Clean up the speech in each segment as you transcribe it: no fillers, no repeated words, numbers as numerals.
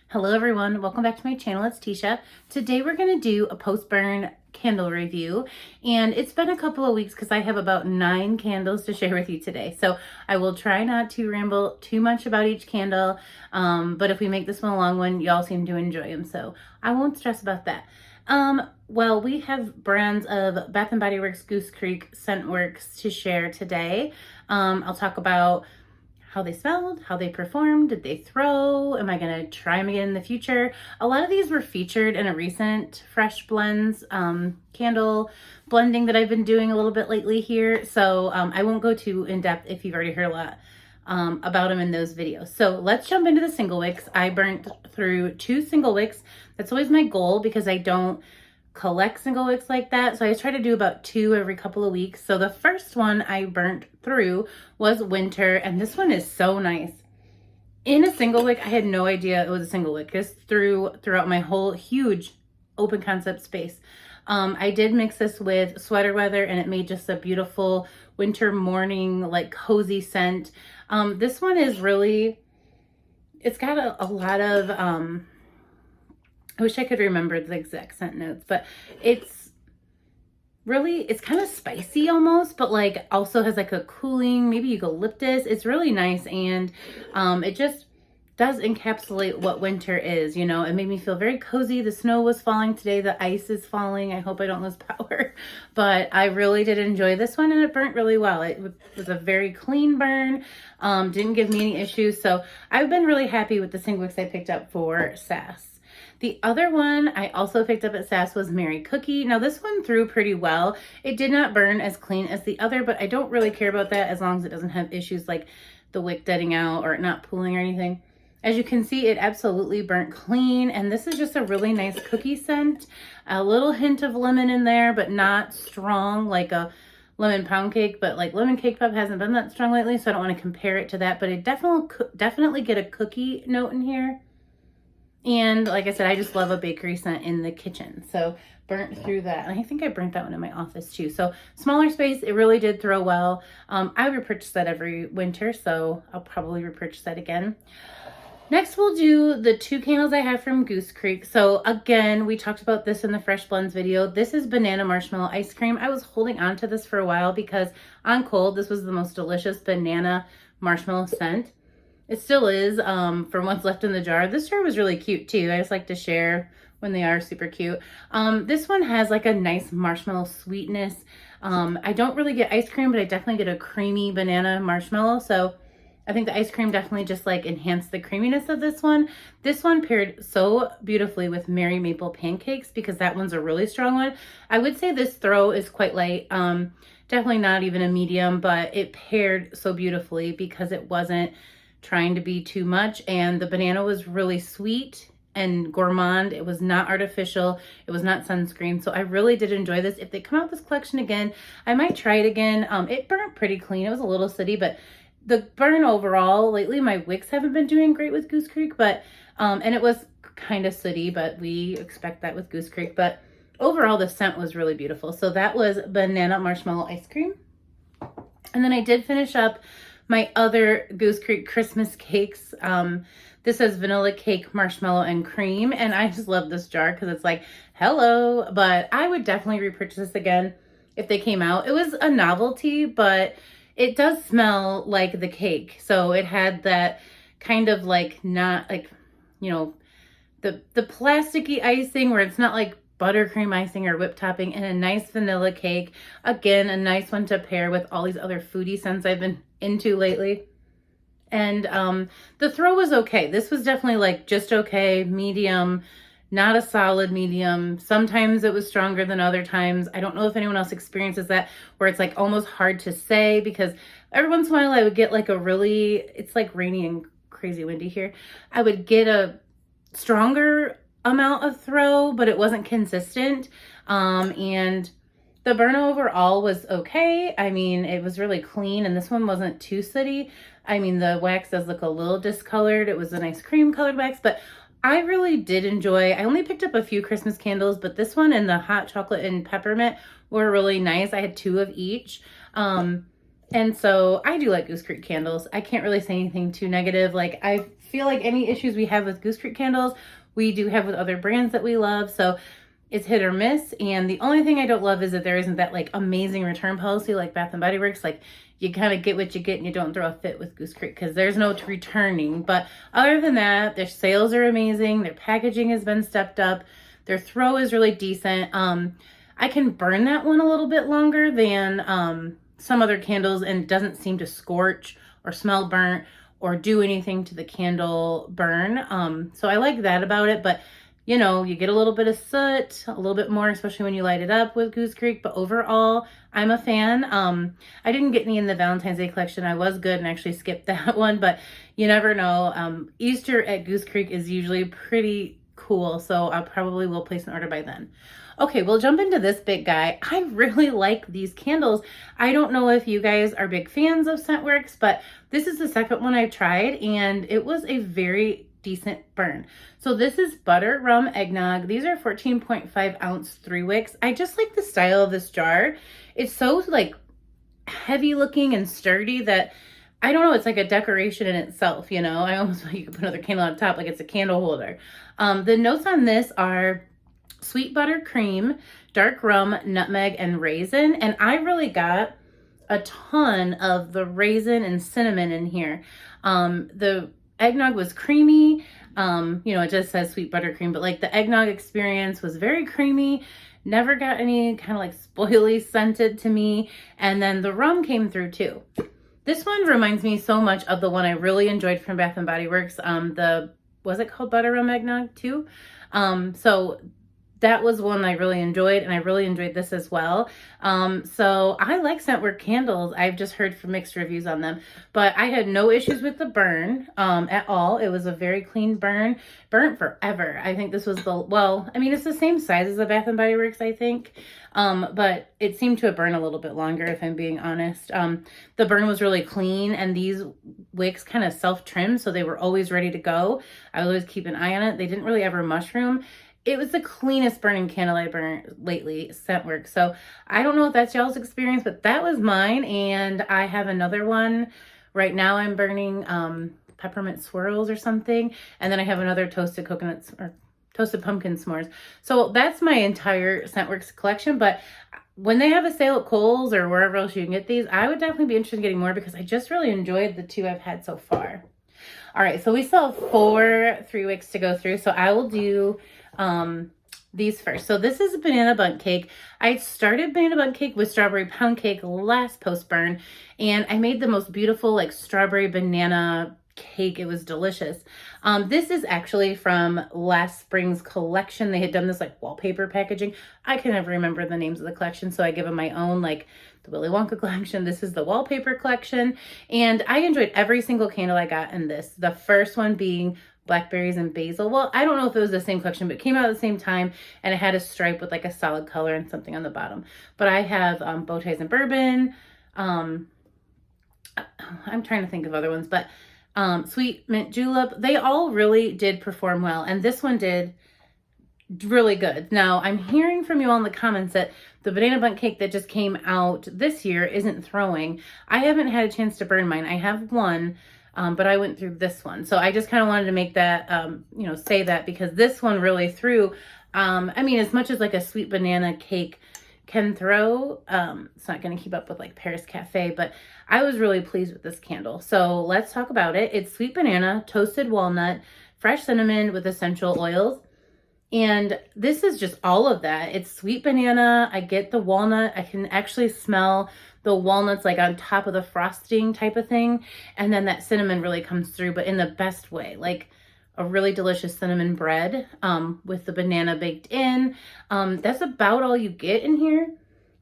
Hello everyone, welcome back to my channel. It's Teesha. Today we're going to do a post-burn candle review, and it's been a couple of weeks because I have about 9 candles to share with you today. So I will try not to ramble too much about each candle, but if we make this one a long one, y'all seem to enjoy them, so I won't stress about that. Well, we have brands of Bath and Body Works, Goose Creek, Scentworks to share today. I'll talk about how they smelled, how they performed, did they throw, am I gonna try them again in the future? A lot of these were featured in a recent Fresh Blends candle blending that I've been doing a little bit lately here, so I won't go too in depth if you've already heard a lot about them in those videos. So let's jump into the single wicks. I burnt through 2 single wicks. That's always my goal because I don't collect single wicks like that, so I try to do about 2 every couple of weeks. So the first one I burnt through was Winter, and this one is so nice. In a single wick, I had no idea it was a single wick. Just throughout my whole huge open concept space. I did mix this with Sweater Weather, and it made just a beautiful winter morning, like cozy scent. This one is really, it's got a lot of I wish I could remember the exact scent notes, but it's kind of spicy almost, but like also has like a cooling, maybe eucalyptus. It's really nice, and it just does encapsulate what winter is, you know. It made me feel very cozy. The snow was falling today. The ice is falling. I hope I don't lose power, but I really did enjoy this one, and it burnt really well. It was a very clean burn. Didn't give me any issues. So I've been really happy with the single wicks I picked up for SAS. The other one I also picked up at SAS was Merry Cookie. Now this one threw pretty well. It did not burn as clean as the other, but I don't really care about that as long as it doesn't have issues like the wick deading out or it not pooling or anything. As you can see, it absolutely burnt clean, and this is just a really nice cookie scent. A little hint of lemon in there, but not strong like a lemon pound cake, but like lemon cake pop hasn't been that strong lately, so I don't want to compare it to that, but it definitely get a cookie note in here. And like I said, I just love a bakery scent in the kitchen. So burnt through that. And I think I burnt that one in my office too. So smaller space, it really did throw well. I repurchase that every winter, so I'll probably repurchase that again. Next, we'll do the 2 candles I have from Goose Creek. So again, we talked about this in the Fresh Blends video. This is banana marshmallow ice cream. I was holding on to this for a while because on cold, this was the most delicious banana marshmallow scent. It still is, from what's left in the jar. This jar was really cute too. I just like to share when they are super cute. This one has like a nice marshmallow sweetness. I don't really get ice cream, but I definitely get a creamy banana marshmallow. So I think the ice cream definitely just like enhanced the creaminess of this one. This one paired so beautifully with Merry Maple Pancakes because that one's a really strong one. I would say this throw is quite light. Definitely not even a medium, but it paired so beautifully because it wasn't trying to be too much, and the banana was really sweet and gourmand. It was not artificial. It was not sunscreen. So I really did enjoy this. If they come out with this collection again, I might try it again. It burnt pretty clean. It was a little sooty, but the burn overall, lately my wicks haven't been doing great with Goose Creek, but, and it was kind of sooty, but we expect that with Goose Creek, but overall the scent was really beautiful. So that was banana marshmallow ice cream. And then I did finish up my other Goose Creek Christmas cakes. This is vanilla cake, marshmallow, and cream. And I just love this jar because it's like, hello. But I would definitely repurchase this again if they came out. It was a novelty, but it does smell like the cake. So it had that kind of like, not like, you know, the plasticky icing where it's not like buttercream icing or whipped topping, and a nice vanilla cake. Again, a nice one to pair with all these other foodie scents I've been into lately. And the throw was okay. This was definitely like just okay, medium, not a solid medium. Sometimes it was stronger than other times. I don't know if anyone else experiences that where it's like almost hard to say, because every once in a while I would get like a really, it's like rainy and crazy windy here. I would get a stronger amount of throw, but it wasn't consistent. And the burn overall was okay. I mean, it was really clean, and this one wasn't too sooty. I mean, the wax does look a little discolored. It was a nice cream colored wax, but I really did enjoy. I only picked up a few Christmas candles, but this one and the hot chocolate and peppermint were really nice. I had 2 of each. And so I do like Goose Creek candles. I can't really say anything too negative. Like, I feel like any issues we have with Goose Creek candles, we do have with other brands that we love. So it's hit or miss. And the only thing I don't love is that there isn't that like amazing return policy like Bath and Body Works. Like, you kind of get what you get and you don't throw a fit with Goose Creek because there's no returning. But other than that, their sales are amazing. Their packaging has been stepped up. Their throw is really decent. I can burn that one a little bit longer than some other candles, and it doesn't seem to scorch or smell burnt or do anything to the candle burn. So I like that about it. But you know, you get a little bit of soot, a little bit more, especially when you light it up with Goose Creek. But overall, I'm a fan. I didn't get any in the Valentine's Day collection. I was good and actually skipped that one, but you never know. Easter at Goose Creek is usually pretty cool, so I probably will place an order by then. Okay, we'll jump into this big guy. I really like these candles. I don't know if you guys are big fans of Scentworks, but this is the second one I've tried, and it was a very decent burn. So this is Butter Rum Eggnog. These are 14.5 ounce 3 wicks. I just like the style of this jar. It's so like heavy looking and sturdy that I don't know, it's like a decoration in itself, you know. I almost you could put another candle on top like it's a candle holder. The notes on this are sweet butter cream, dark rum, nutmeg, and raisin. And I really got a ton of the raisin and cinnamon in here. The eggnog was creamy. You know, it just says sweet buttercream, but like the eggnog experience was very creamy. Never got any kind of like spoily scented to me. And then the rum came through too. This one reminds me so much of the one I really enjoyed from Bath and Body Works. Was it called Butter Rum Eggnog too? So that was one I really enjoyed, and I really enjoyed this as well. So I like Scentwork candles. I've just heard from mixed reviews on them, but I had no issues with the burn at all. It was a very clean burn, burnt forever. I think this was well, I mean, it's the same size as the Bath and Body Works, I think. But it seemed to have burned a little bit longer, if I'm being honest. The burn was really clean, and these wicks kind of self-trimmed, so they were always ready to go. I would always keep an eye on it. They didn't really ever mushroom. It was the cleanest burning candle I burnt lately, Scentworks. So I don't know if that's y'all's experience, but that was mine. And I have another one right now. I'm burning peppermint swirls or something. And then I have another toasted coconuts or toasted pumpkin s'mores. So that's my entire Scentworks collection. But when they have a sale at Kohl's or wherever else you can get these, I would definitely be interested in getting more because I just really enjoyed the 2 I've had so far. All right, so we still have 4 3 wicks to go through. So I will do these first. So this is a banana Bundt cake. I started banana Bundt cake with strawberry pound cake last post burn, and I made the most beautiful like strawberry banana cake. It was delicious. This is actually from last spring's collection. They had done this like wallpaper packaging. I can never remember the names of the collection, so I give them my own, like the Willy Wonka collection. This is the wallpaper collection, and I enjoyed every single candle I got in this. The first one being blackberries and basil. Well, I don't know if it was the same collection, but it came out at the same time, and it had a stripe with like a solid color and something on the bottom. But I have bow ties and bourbon. I'm trying to think of other ones, but sweet mint julep. They all really did perform well, and this one did really good. Now, I'm hearing from you all in the comments that the banana Bundt cake that just came out this year isn't throwing. I haven't had a chance to burn mine. I have one, but I went through this one. So I just kind of wanted to make that, you know, say that because this one really threw. I mean, as much as like a sweet banana cake can throw, it's not going to keep up with like Paris Cafe, but I was really pleased with this candle. So let's talk about it. It's sweet banana, toasted walnut, fresh cinnamon with essential oils. And this is just all of that. It's sweet banana. I get the walnut. I can actually smell the walnuts like on top of the frosting type of thing. And then that cinnamon really comes through, but in the best way, like a really delicious cinnamon bread with the banana baked in. That's about all you get in here,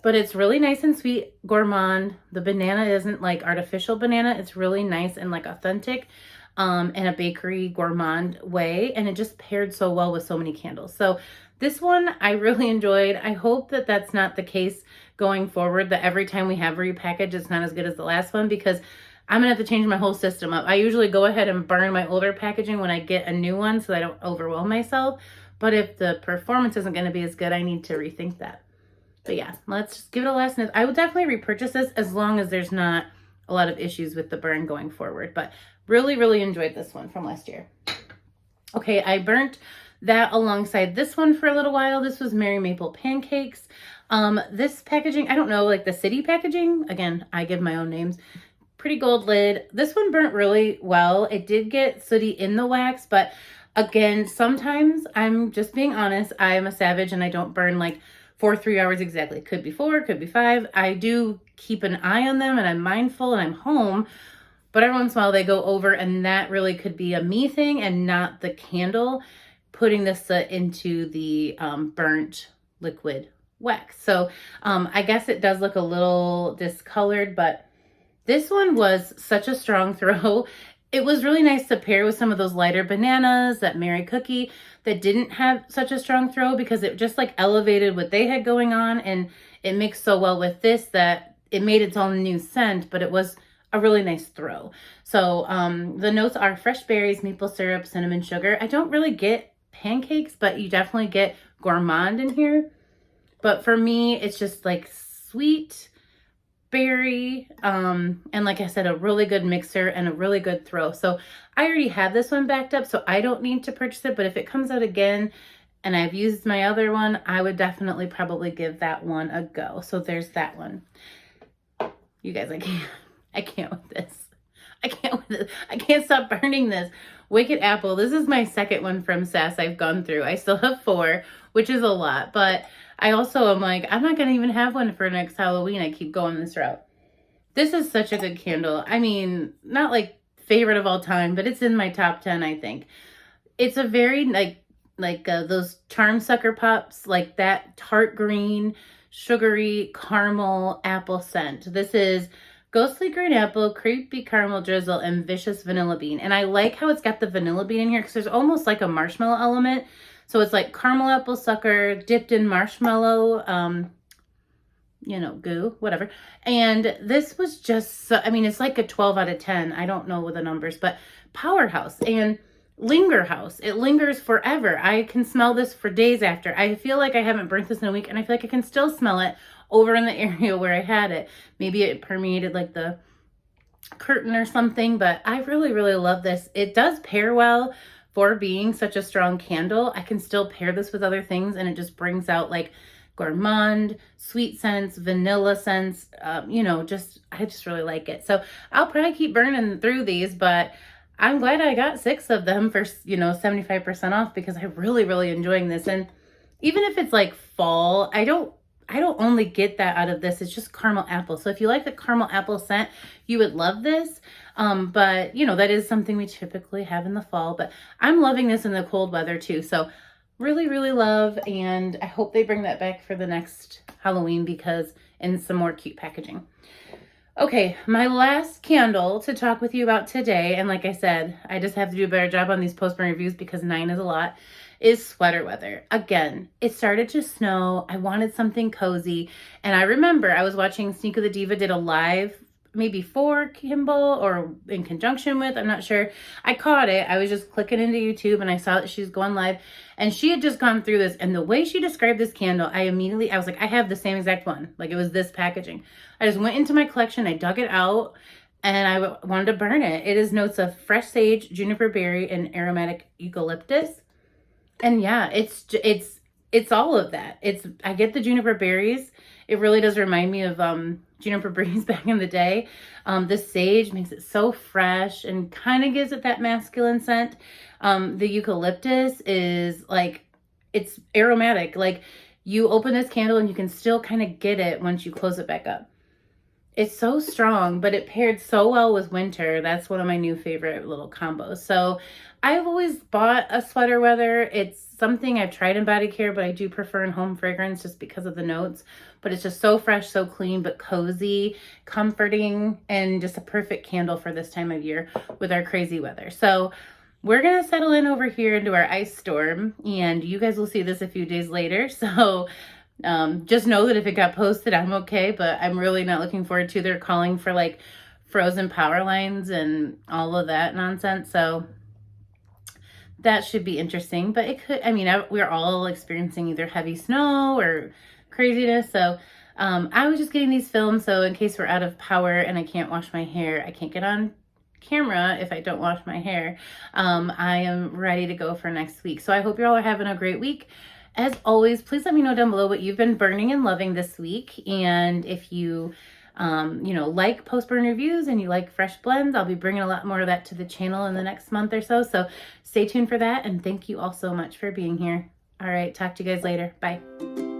but it's really nice and sweet, gourmand. The banana isn't like artificial banana. It's really nice and like authentic in a bakery gourmand way. And it just paired so well with so many candles. So this one I really enjoyed. I hope that that's not the case going forward, that every time we have repackaged, it's not as good as the last one, because I'm gonna have to change my whole system up. I usually go ahead and burn my older packaging when I get a new one so I don't overwhelm myself. But if the performance isn't gonna be as good, I need to rethink that. But yeah, let's just give it a last sniff. I would definitely repurchase this as long as there's not a lot of issues with the burn going forward. But really, really enjoyed this one from last year. Okay, I burnt that alongside this one for a little while. This was Merry Maple Pancakes. This packaging, I don't know, like the city packaging. Again, I give my own names. Pretty gold lid. This one burnt really well. It did get sooty in the wax, but again, sometimes, I'm just being honest, I am a savage and I don't burn like for 3 hours exactly. Could be 4, could be 5. I do keep an eye on them and I'm mindful and I'm home, but every once in a while they go over, and that really could be a me thing and not the candle putting this into the burnt liquid wax. So I guess it does look a little discolored, but this one was such a strong throw. It was really nice to pair with some of those lighter bananas, that Mary cookie that didn't have such a strong throw, because it just like elevated what they had going on, and it mixed so well with this that it made its own new scent, but it was a really nice throw. So the notes are fresh berries, maple syrup, cinnamon, sugar. I don't really get pancakes, but you definitely get gourmand in here. But for me, it's just like sweet berry, and like I said, a really good mixer and a really good throw. So I already have this one backed up, so I don't need to purchase it, but if it comes out again and I've used my other one, I would definitely probably give that one a go. So there's that one. You guys, I can't with this. I can't with this. I can't stop burning this. Wicked Apple. This is my second one from Sass I've gone through. I still have 4, which is a lot, but I also am like, I'm not going to even have one for next Halloween. I keep going this route. This is such a good candle. I mean, not like favorite of all time, but it's in my top 10, I think. It's a very like those Charm Sucker Pops, like that tart green, sugary caramel apple scent. This is Ghostly Green Apple, Creepy Caramel Drizzle, and Vicious Vanilla Bean. And I like how it's got the vanilla bean in here because there's almost like a marshmallow element. So it's like caramel apple sucker dipped in marshmallow, you know, goo, whatever. And this was just, I mean, it's like a 12 out of 10. I don't know with the numbers, but powerhouse and linger house. It lingers forever. I can smell this for days after. I feel like I haven't burnt this in a week, and I feel like I can still smell it over in the area where I had it. Maybe it permeated like the curtain or something, but I really, really love this. It does pair well for being such a strong candle. I can still pair this with other things, and it just brings out like gourmand, sweet scents, vanilla scents, you know, I just really like it. So I'll probably keep burning through these, but I'm glad I got 6 of them for, you know, 75% off, because I'm really, really enjoying this. And even if it's like fall, I don't only get that out of this. It's just caramel apple. So if you like the caramel apple scent, you would love this. But you know, that is something we typically have in the fall, but I'm loving this in the cold weather too. So really, really love, and I hope they bring that back for the next Halloween, because in some more cute packaging. Okay, my last candle to talk with you about today, and like I said, I just have to do a better job on these postburn reviews because 9 is a lot, is sweater weather. Again, it started to snow. I wanted something cozy, and I remember I was watching Sneak of the Diva did a live, maybe for Kimball or in conjunction with, I'm not sure. I caught it. I was just clicking into YouTube and I saw that she's going live, and she had just gone through this, and the way she described this candle, I was like, I have the same exact one. Like, it was this packaging. I just went into my collection, I dug it out, and I wanted to burn it. It is notes of fresh sage, juniper berry, and aromatic eucalyptus. And yeah, it's all of that. I get the juniper berries. It really does remind me of juniper berries back in the day. The sage makes it so fresh and kind of gives it that masculine scent. The eucalyptus is like, it's aromatic. Like, you open this candle and you can still kind of get it once you close it back up. It's so strong, but it paired so well with winter. That's one of my new favorite little combos. So I've always bought a sweater weather. It's something I've tried in body care, but I do prefer in home fragrance just because of the notes. But it's just so fresh, so clean, but cozy, comforting, and just a perfect candle for this time of year with our crazy weather. So we're going to settle in over here into our ice storm, and you guys will see this a few days later. So just know that if it got posted, I'm okay, but I'm really not looking forward to. They're calling for like frozen power lines and all of that nonsense. So that should be interesting, but it could, I mean, we're all experiencing either heavy snow or craziness. So I was just getting these filmed, so in case we're out of power and I can't wash my hair, I can't get on camera if I don't wash my hair. I am ready to go for next week. So I hope you all are having a great week. As always, please let me know down below what you've been burning and loving this week. And if you, like post-burn reviews and you like fresh blends, I'll be bringing a lot more of that to the channel in the next month or so. So stay tuned for that. And thank you all so much for being here. All right, talk to you guys later. Bye.